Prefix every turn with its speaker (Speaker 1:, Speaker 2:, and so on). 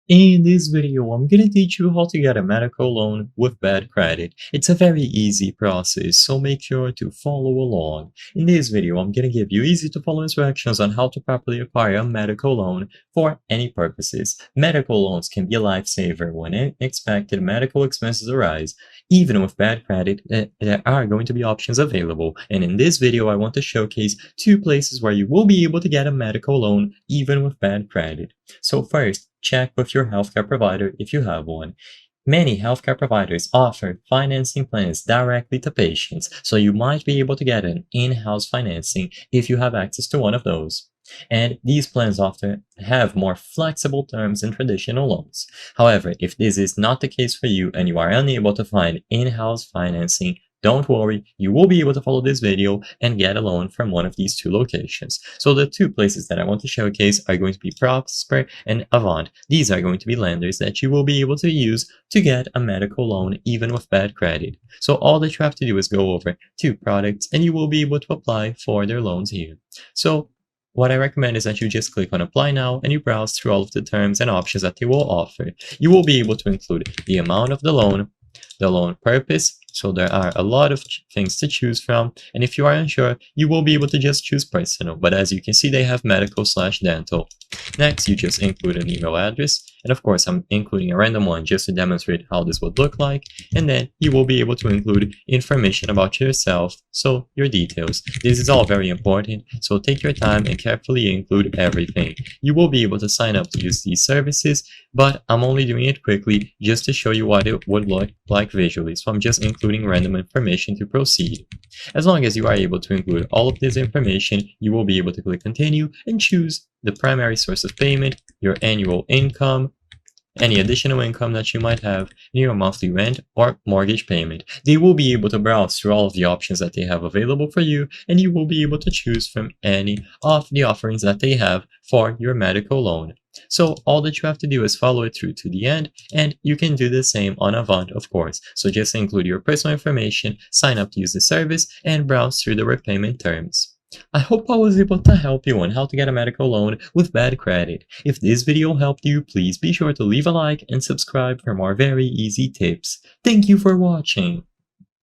Speaker 1: In this video, I'm gonna teach you how to get a medical loan with bad credit. It's a very easy process, so make sure to follow along. In this video, I'm gonna give you easy to follow instructions on how to properly acquire a medical loan for any purposes. Medical loans can be a lifesaver when unexpected medical expenses arise. Even with bad credit, there are going to be options available. And in this video, I want to showcase two places where you will be able to get a medical loan even with bad credit. So first, check with your healthcare provider if you have one. Many healthcare providers offer financing plans directly to patients, so you might be able to get an in-house financing if you have access to one of those. And these plans often have more flexible terms than traditional loans. However, if this is not the case for you and you are unable to find in-house financing, don't worry, you will be able to follow this video and get a loan from one of these two locations. So the two places that I want to showcase are going to be Prosper and Avant. These are going to be lenders that you will be able to use to get a medical loan even with bad credit. So all that you have to do is go over two products and you will be able to apply for their loans here. So what I recommend is that you just click on apply now and you browse through all of the terms and options that they will offer. You will be able to include the amount of the loan purpose. So there are a lot of things to choose from. And if you are unsure, you will be able to just choose personal. But as you can see, they have medical/dental. Next, you just include an email address. And of course, I'm including a random one just to demonstrate how this would look like. And then you will be able to include information about yourself, so your details. This is all very important, so take your time and carefully include everything. You will be able to sign up to use these services, but I'm only doing it quickly just to show you what it would look like visually. So I'm just including random information to proceed. As long as you are able to include all of this information, you will be able to click continue and choose the primary source of payment, your annual income, any additional income that you might have, your monthly rent or mortgage payment. They will be able to browse through all of the options that they have available for you, and you will be able to choose from any of the offerings that they have for your medical loan. So all that you have to do is follow it through to the end, and you can do the same on Avant, of course. So just include your personal information, sign up to use the service, and browse through the repayment terms. I hope I was able to help you on how to get a medical loan with bad credit. If this video helped you, please be sure to leave a like and subscribe for more very easy tips. Thank you for watching.